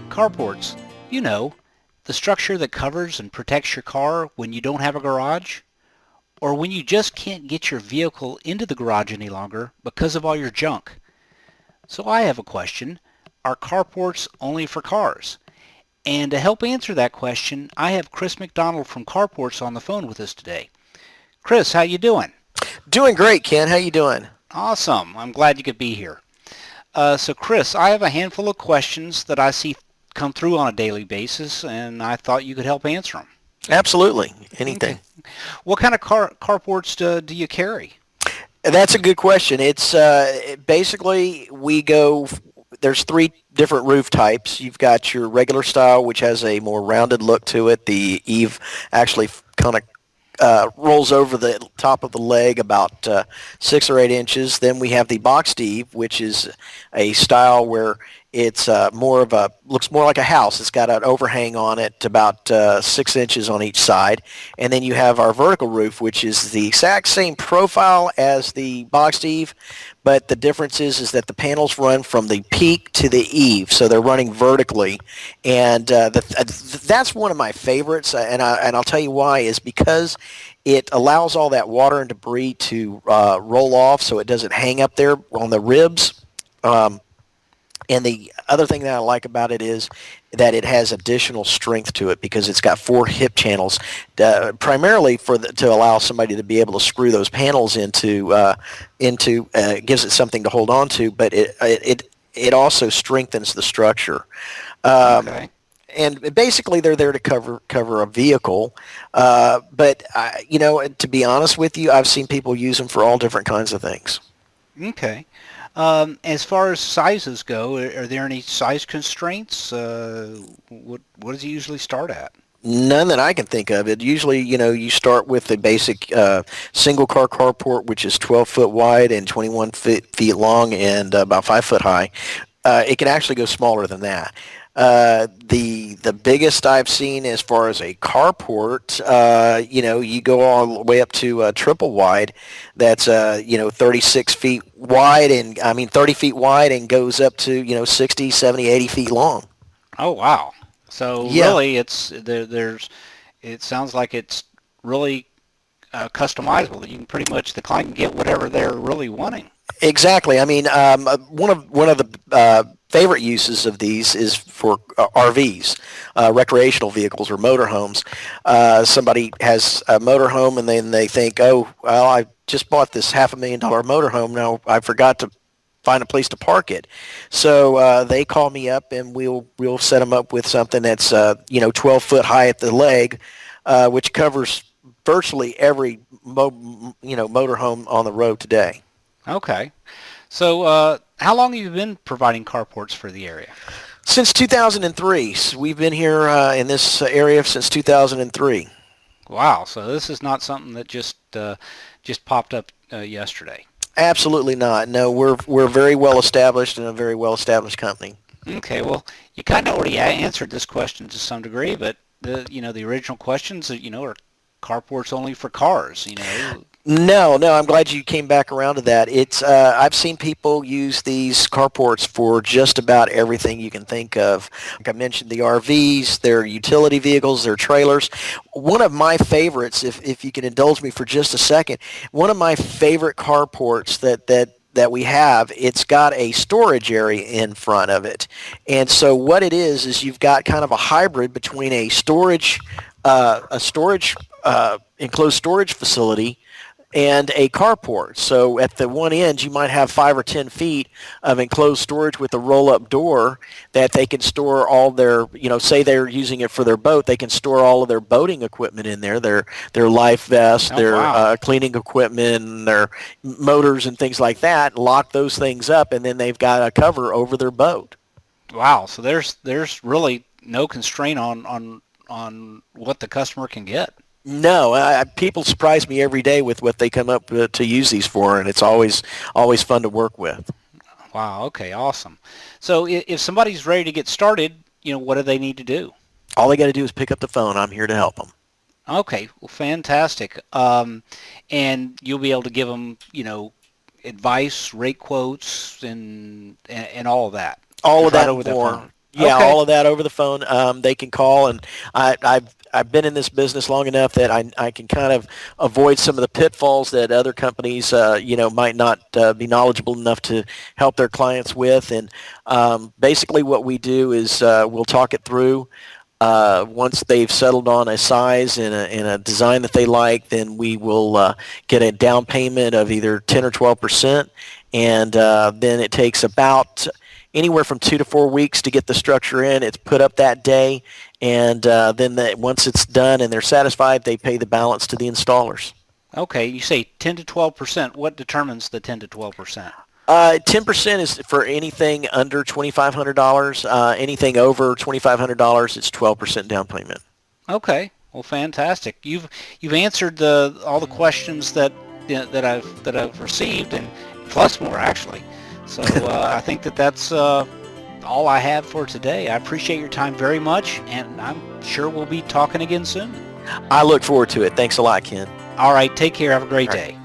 Carports, you know, the structure that covers and protects your car when you don't have a garage, or when you just can't get your vehicle into the garage any longer because of all your junk. So I have a question. Are carports only for cars? And to help answer that question, I have Chris McDonald from Carports on the phone with us today. Chris, how you doing? Doing great, Ken. How you doing? Awesome. I'm glad you could be here. So Chris, I have a handful of questions that I see come through on a daily basis, and I thought you could help answer them. Absolutely. Okay. Anything. What kind of carports do you carry? That's a good question. It's basically we go. There's three different roof types. You've got your regular style, which has a more rounded look to it. The eave actually kind of rolls over the top of the leg about 6 or 8 inches. Then we have the boxed eave, which is a style where it's looks more like a house. It's got an overhang on it about 6 inches on each side. And then you have our vertical roof, which is the exact same profile as the boxed eave, but the difference is that the panels run from the peak to the eave, so they're running vertically, and that's one of my favorites. And I'll tell you why is because it allows all that water and debris to roll off, so it doesn't hang up there on the ribs. And the other thing that I like about it is that it has additional strength to it because it's got 4 hip channels, primarily to allow somebody to be able to screw those panels into gives it something to hold on to, but it also strengthens the structure. Okay. And basically, they're there to cover a vehicle. But to be honest with you, I've seen people use them for all different kinds of things. Okay. As far as sizes go, are there any size constraints? What does it usually start at? None that I can think of. It usually, you start with the basic single car carport, which is 12 foot wide and 21 feet long and about 5 foot high. It can actually go smaller than that. The biggest I've seen as far as a carport, you go all the way up to triple wide. That's 36 feet wide, and I mean 30 feet wide, and goes up to 60, 70, 80 feet long. Oh wow. So Yeah. really, it sounds like it's really customizable. You can pretty much the client can get whatever they're really wanting. Exactly. I mean, one of the favorite uses of these is for RVs, recreational vehicles or motorhomes. Somebody has a motorhome and then they think, oh, well, I just bought this $500,000 motorhome. Now I forgot to find a place to park it. So they call me up and we'll set them up with something that's 12 foot high at the leg, which covers virtually every motorhome on the road today. Okay. So how long have you been providing carports for the area? Since 2003. So we've been here in this area since 2003. Wow. So this is not something that just popped up yesterday. Absolutely not. No, we're very well established and a very well established company. Okay. Well, you kind of already answered this question to some degree, but the original questions are carports only for cars. No, I'm glad you came back around to that. It's I've seen people use these carports for just about everything you can think of. Like I mentioned, the RVs, their utility vehicles, their trailers. One of my favorites, if you can indulge me for just a second, one of my favorite carports that we have, it's got a storage area in front of it. And so what it is you've got kind of a hybrid between a storage enclosed storage facility and a carport. So at the one end, you might have 5 or 10 feet of enclosed storage with a roll-up door that they can store all their, say they're using it for their boat, they can store all of their boating equipment in there, their life vests, Oh their wow. cleaning equipment, their motors and things like that, lock those things up, and then they've got a cover over their boat. Wow. So there's really no constraint on what the customer can get. No, people surprise me every day with what they come up to use these for, and it's always fun to work with. Wow. Okay. Awesome. So if somebody's ready to get started, what do they need to do? All they got to do is pick up the phone. I'm here to help them. Okay. Well, fantastic. And you'll be able to give them, advice, rate quotes, and all of that, All of just right that over and the more. phone. Yeah, Okay. all of that over the phone. They can call, and I've been in this business long enough that I can kind of avoid some of the pitfalls that other companies might not be knowledgeable enough to help their clients with. And basically, what we do is we'll talk it through. Once they've settled on a size and a design that they like, then we will get a down payment of either 10 or 12%, and then it takes about anywhere from 2 to 4 weeks to get the structure in. It's put up that day, and then once it's done and they're satisfied, they pay the balance to the installers. Okay. You say 10 to 12%. What determines the 10 to 12%? 10% is for anything under $2,500. Anything over $2,500, it's 12% down payment. Okay. Well, fantastic. You've answered all the questions that I've received, and plus more actually. So I think that's all I have for today. I appreciate your time very much, and I'm sure we'll be talking again soon. I look forward to it. Thanks a lot, Ken. All right. Take care. Have a great All right. day.